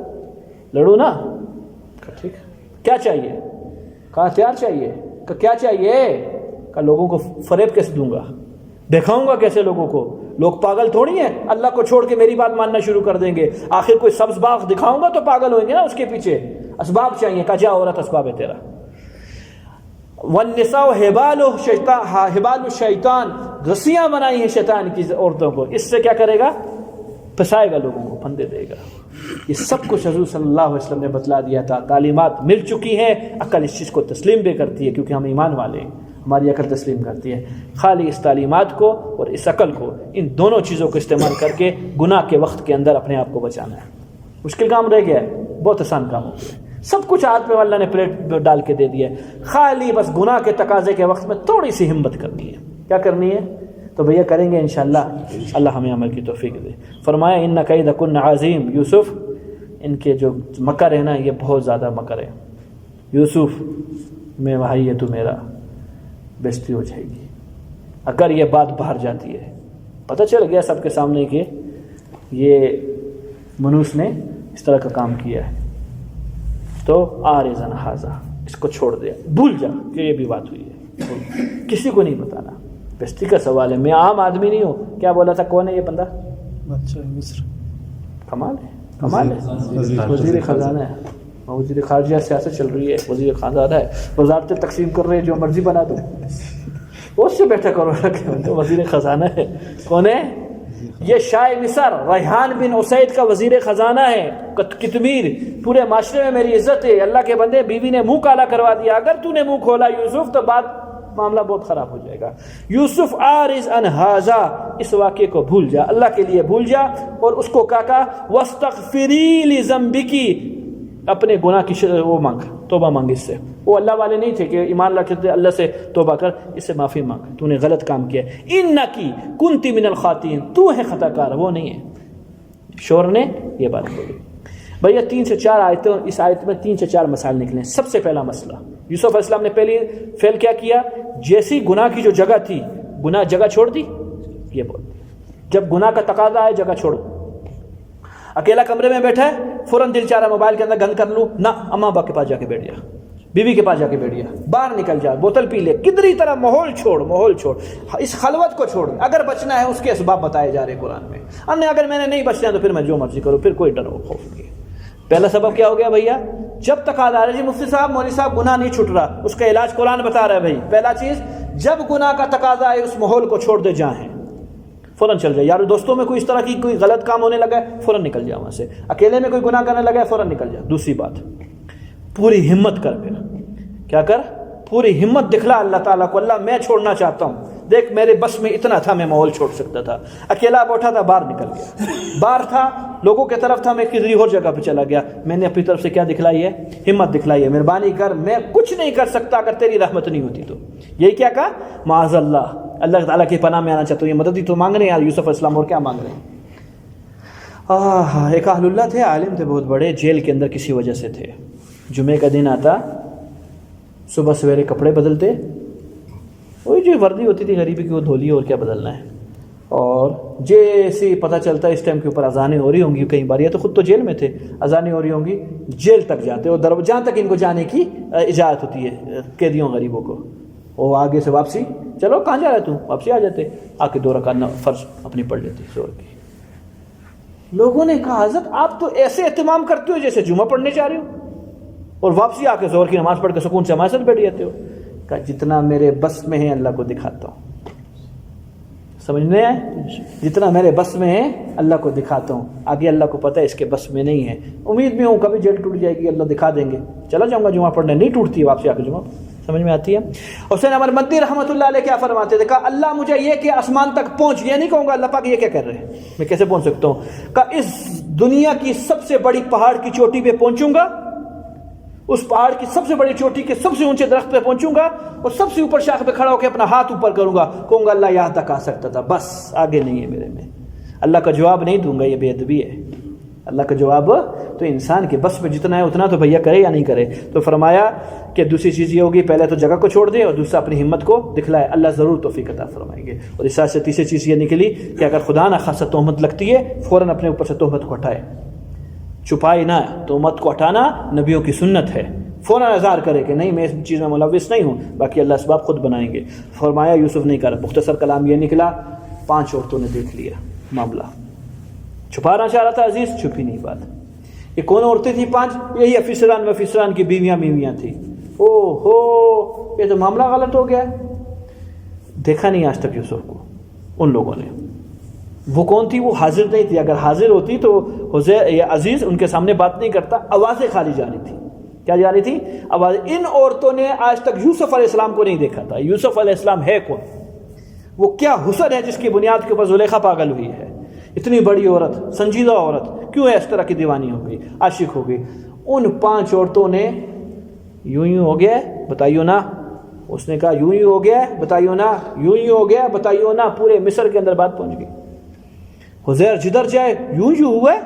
لڑوں نا. ٹھیک کیا چاہیے؟ کہا ہتھیار چاہیے. کہ کیا چاہیے؟ کہ لوگوں کو فریب کیسے دوں گا، دکھاؤں گا کیسے لوگوں کو؟ لوگ پاگل تھوڑی ہیں اللہ کو چھوڑ کے میری بات ماننا شروع کر دیں گے. آخر کوئی سبز باغ دکھاؤں گا تو پاگل ہوئیں گے نا اس کے پیچھے. اسباب چاہیے. کہا جا عورت اسباب ہے تیرا. والنساء حبال الشیطان، رسیاں بنائی ہیں شیطان کی عورتوں کو. اس سے کیا کرے گا؟ پھنسائے گا لوگوں کو، پھندے دے گا. یہ سب کچھ حضور صلی اللہ علیہ وسلم نے بتلا دیا تھا. تعلیمات مل چکی ہیں، عقل اس چیز کو تسلیم بھی کرتی ہے کیونکہ ہم ایمان والے ہیں، ہماری عقل تسلیم کرتی ہے. خالی اس تعلیمات کو اور اس عقل کو، ان دونوں چیزوں کو استعمال کر کے گناہ کے وقت کے اندر اپنے آپ کو بچانا ہے. مشکل کام رہ گیا ہے، بہت آسان کام ہو گیا. سب کچھ ہاتھ میں اللہ نے پلیٹ ڈال کے دے دیا ہے. خالی بس گناہ کے تقاضے کے وقت میں تھوڑی سی ہمت کرنی ہے. کیا کرنی ہے؟ تو بھیا کریں گے انشاءاللہ. اللہ ہمیں عمل کی توفیق دے. فرمایا ان کیدکن عظیم. یوسف ان کے جو مکر ہے نا یہ بہت زیادہ مکر ہے. یوسف میں بھائی ہے تو میرا بےزتی ہو جائے گی اگر یہ بات باہر جاتی ہے. پتہ چل گیا سب کے سامنے کہ یہ منوس نے اس طرح کا کام کیا ہے تو آرزن حاضہ، اس کو چھوڑ دیا، بھول جا کہ یہ بھی بات ہوئی ہے، کسی کو نہیں بتانا. بےزتی کا سوال ہے. میں عام آدمی نہیں ہوں. کیا بولا تھا؟ کون ہے یہ بندہ؟ بادشاہ مصر. کمال ہے. کمال ہے، وزیر خزانہ ہے، وزیر خارجہ سیاست چل رہی ہے، وزیر خزانہ ہے، وزارتیں تقسیم کر رہے ہیں، جو مرضی بنا دو، اس سے بیٹھا کرو رکھے، وزیر خزانہ ہے۔ کون ہے یہ؟ شاہ مصر ریحان بن اسید کا وزیر خزانہ ہے، قطمیر، پورے معاشرے میں میری عزت ہے۔ اللہ کے بندے، بیوی نے منہ کالا کروا دیا، اگر تو نے منہ کھولا یوسف تو بات معاملہ بہت خراب ہو جائے گا۔ یوسف عارض عن ھذا، اس واقعے کو بھول جا، اللہ کے لیے بھول جا، اور اس کو کہا واستغفری لذنبکی، اپنے گناہ کی وہ مانگ، توبہ مانگ اس سے۔ وہ اللہ والے نہیں تھے کہ ایمان لاتے تھے، اللہ سے توبہ کر، اس سے معافی مانگ، تو نے غلط کام کیا، انکی کنتی من الخاطئین، تو ہے خطا کار، وہ نہیں ہے۔ شور نے یہ بات بولی۔ بھیا 3 سے 4 آیتیں، اس آیت میں 3 سے 4 مسائل نکلے۔ سب سے پہلا مسئلہ، یوسف علیہ السلام نے پہلی فعل کیا کیا؟ جیسی گناہ کی جو جگہ تھی، گناہ جگہ چھوڑ دی، یہ بول، جب گناہ کا تقاضا ہے جگہ چھوڑو۔ اکیلا کمرے میں بیٹھا ہے، فوراً دل چاہ رہا موبائل کے اندر گند کر لوں، نہ، اماں باپ کے پاس جا کے بیٹھ جا، بیوی کے پاس جا کے بیٹھ جا، باہر نکل جا، بوتل پی لے، کدری طرح ماحول چھوڑ، ماحول چھوڑ، اس خلوت کو چھوڑ۔ اگر بچنا ہے اس کے اسباب بتائے جا رہے قرآن میں، اگر میں نے نہیں بچنا تو پھر میں جو مرضی کروں، پھر کوئی ڈر و خوف نہیں۔ پہلا سبب کیا ہو گیا بھیا؟ جب تک آ رہا ہے جی مفتی صاحب، مولوی صاحب، گناہ نہیں چھٹ رہا، اس کا علاج قرآن بتا رہا ہے بھائی۔ پہلا چیز، جب گناہ کا تقاضا ہے اس ماحول کو چھوڑ دے، جہاں ہے فوراً چل جائے۔ یار دوستوں میں کوئی اس طرح کی کوئی غلط کام ہونے لگا ہے، فوراً نکل جا وہاں سے۔ اکیلے میں کوئی گناہ کرنے لگا ہے، فوراً نکل جا۔ دوسری بات، پوری ہمت کر، پھر کیا کر؟ پوری ہمت دکھلا اللہ تعالیٰ کو، اللہ میں چھوڑنا چاہتا ہوں، دیکھ میرے بس میں اتنا تھا، میں ماحول چھوڑ سکتا تھا۔ اکیلا بیٹھا تھا، باہر نکل گیا، باہر تھا، لوگوں کی طرف تھا، میں کسی اور جگہ پہ چلا گیا۔ میں نے اپنی طرف سے کیا دکھلائی ہے؟ ہمت دکھلائی ہے، مہربانی کر، میں کچھ نہیں کر سکتا اگر تیری رحمت نہیں ہوتی تو۔ یہی کیا کہا؟ معاذ اللہ، اللہ تعالیٰ کی پناہ میں آنا چاہتا ہوں، یہ مدد ہی تو مانگ رہے ہیں یار یوسف علیہ السلام، اور کیا مانگ رہے ہیں؟ ایک اہل اللہ تھے، عالم تھے بہت بڑے، جیل کے اندر کسی وجہ سے تھے۔ جمعے کا دن آتا، صبح سویرے کپڑے بدلتے، وہی جو وردی ہوتی تھی غریبی کی، وہ دھولی، اور کیا بدلنا ہے۔ اور جیسے پتہ چلتا ہے اس ٹائم کے اوپر اذانیں ہو رہی ہوں گی، کئی بار یہ تو خود تو جیل میں تھے، اذانیں ہو رہی ہوں گی، جیل تک جاتے، اور جہاں تک ان کو جانے کی اجازت ہوتی ہے قیدیوں غریبوں کو، وہ آگے سے واپسی، چلو کہاں جا رہے تو واپسی آ جاتے، آ کے 2 رکعت فرض اپنی پڑھ لیتے زور کی۔ لوگوں نے کہا حضرت آپ تو ایسے اہتمام کرتے ہو جیسے جمعہ پڑھنے جا رہے ہو، اور واپسی آ کے زور کی نماز پڑھ کے سکون سے ہمارے ساتھ بیٹھ جاتے ہو۔ کہا جتنا میرے بس میں ہے اللہ کو دکھاتا ہوں، سمجھنے آئے؟ جتنا میرے بس میں ہے اللہ کو دکھاتا ہوں، آگے اللہ کو پتہ ہے اس کے بس میں نہیں ہے، امید میں ہوں کبھی جیل ٹوٹ جائے گی، اللہ دکھا دیں گے، چلا جاؤں گا جمعہ پڑھنے، نہیں ٹوٹتی ہے واپسی آ کے جمعہ، سمجھ میں آتی ہے؟ حسین عمر مدنی رحمۃ اللہ علیہ کیا فرماتے تھے؟ کہا اللہ مجھے یہ کہ آسمان تک پہنچ، یہ نہیں کہوں گا اللہ پاک یہ کیا کر رہے ہیں، میں کیسے پہنچ سکتا ہوں؟ کہا اس دنیا کی سب سے بڑی پہاڑ کی چوٹی پہ پہنچوں گا، اس پہاڑ کی سب سے بڑی چوٹی کے سب سے اونچے درخت پہ پہنچوں گا، اور سب سے اوپر شاخ پہ کھڑا ہو کے اپنا ہاتھ اوپر کروں گا، کہوں گا اللہ یہاں تک آ سکتا تھا، بس آگے نہیں ہے میرے میں۔ اللہ کا جواب نہیں دوں گا، یہ بے ادبی ہے۔ اللہ کا جواب تو انسان کے بس میں جتنا ہے اتنا تو بھیا کرے یا نہیں کرے۔ تو فرمایا کہ دوسری چیز یہ ہوگی، پہلے تو جگہ کو چھوڑ دے، اور دوسرا اپنی ہمت کو دکھلائے، اللہ ضرور توفیق عطا فرمائیں گے۔ اور اس سے تیسری چیز یہ نکلی کہ اگر خدا نہ خاصا تہمت لگتی ہے، فوراً اپنے اوپر سے تہمت کو ہٹائے، چھپائے نہ، تہمت کو ہٹانا نبیوں کی سنت ہے، فوراً اظہار کرے کہ نہیں میں اس چیز میں ملوث نہیں ہوں، باقی اللہ اسباب خود بنائیں گے۔ فرمایا یوسف نہیں کر، مختصر کلام یہ نکلا، 5 عورتوں نے دیکھ لیا معاملہ، چھپانا چاہ رہا تھا عزیز، چھپی نہیں بات۔ یہ کون عورتیں تھیں 5؟ یہی افسران و افسران کی بیویاں تھیں۔ او ہو، یہ تو معاملہ غلط ہو گیا۔ دیکھا نہیں آج تک یوسف کو ان لوگوں نے۔ وہ کون تھی؟ وہ حاضر نہیں تھی، اگر حاضر ہوتی تو حزیر یا عزیز ان کے سامنے بات نہیں کرتا، آوازیں خالی جا رہی تھی۔ کیا جا رہی تھی؟ آواز۔ ان عورتوں نے آج تک یوسف علیہ السلام کو نہیں دیکھا تھا۔ یوسف علیہ السلام ہے کون؟ وہ کیا حسن ہے جس کی بنیاد کے اوپر زلیخا پاگل ہوئی ہے؟ اتنی بڑی عورت، سنجیدہ عورت، کیوں ہے اس طرح کی دیوانی ہو گئی، عاشق ہو گئی؟ ان 5 عورتوں نے یوں ہو گیا بتائیو نا، اس نے کہا یوں ہو گیا بتائیو نا، یوں ہو گیا بتائیو نا، پورے مصر کے اندر بات پہنچ گئی۔ حذیر جدھر جائے یوں ہوا ہے،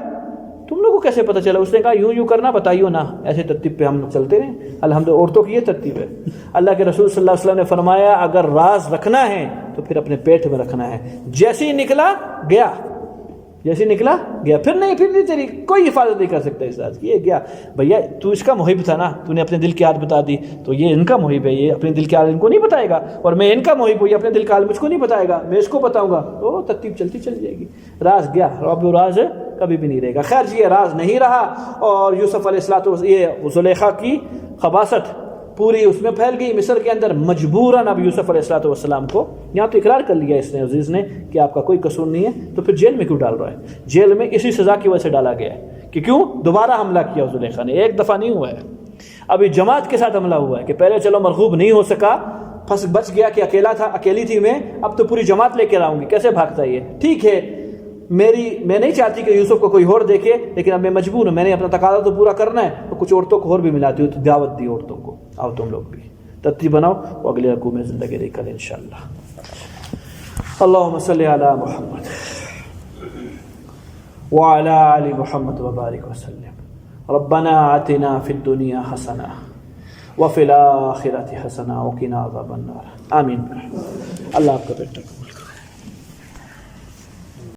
تم لوگوں کو کیسے پتہ چلا؟ اس نے کہا یوں کرنا بتائیو نا، ایسے ترتیب پہ ہم لوگ چلتے رہیں، الحمدللہ عورتوں کی یہ ترتیب ہے۔ اللہ کے رسول صلی اللہ علیہ وسلم نے فرمایا اگر راز رکھنا ہے تو پھر اپنے پیٹ میں رکھنا ہے، جیسے ہی نکلا گیا، جیسے نکلا گیا، پھر نہیں تیری کوئی حفاظت نہیں کر سکتا اس راز کی، یہ گیا۔ بھیا تو اس کا محب تھا نا، تو نے اپنے دل کی حال بتا دی، تو یہ ان کا محب ہے، یہ اپنے دل کی حال ان کو نہیں بتائے گا، اور میں ان کا محب ہوں، یہ اپنے دل کا حال مجھ کو نہیں بتائے گا، میں اس کو بتاؤں گا، تو ترتیب چلتی چلی جائے گی۔ راز گیا، رب راز کبھی بھی نہیں رہے گا۔ خیر جی یہ راز نہیں رہا، اور یوسف علیہ السلام یہ زلیخا کی خباثت پوری اس میں پھیل گئی مصر کے اندر، مجبوراً اب یوسف علیہ السلام کو یہاں تو اقرار کر لیا اس نے عزیز نے کہ آپ کا کوئی قصور نہیں ہے، تو پھر جیل میں کیوں ڈال رہا ہے؟ جیل میں اسی سزا کی وجہ سے ڈالا گیا ہے کہ کیوں دوبارہ حملہ کیا زلیخا نے، ایک دفعہ نہیں ہوا ہے، ابھی جماعت کے ساتھ حملہ ہوا ہے کہ پہلے چلو مرغوب نہیں ہو سکا، پھنس بچ گیا کہ اکیلا تھا، اکیلی تھی میں، اب تو پوری جماعت لے کے آؤں گی، کیسے بھاگتا ہے یہ؟ ٹھیک ہے میں نہیں چاہتی کہ یوسف کو کوئی اور دیکھے، لیکن اب میں مجبور ہوں، میں نے اپنا تقاضا تو پورا کرنا ہے، تو کچھ عورتوں کو اور بھی ملاتی ہوں، تو دعوت دی عورتوں کو، آؤ تم لوگ بھی ترتیب بناؤ، وہ اگلے رکوع میں زندگی رہی کل انشاءاللہ۔ اللہم صلی علی محمد وعلی آل محمد وبارک وسلم۔ ربنا آتنا فی الدنیا حسنہ وفی الآخرۃ حسنہ وقنا عذاب النار۔ آمین۔ اللہ آپ کا بیٹا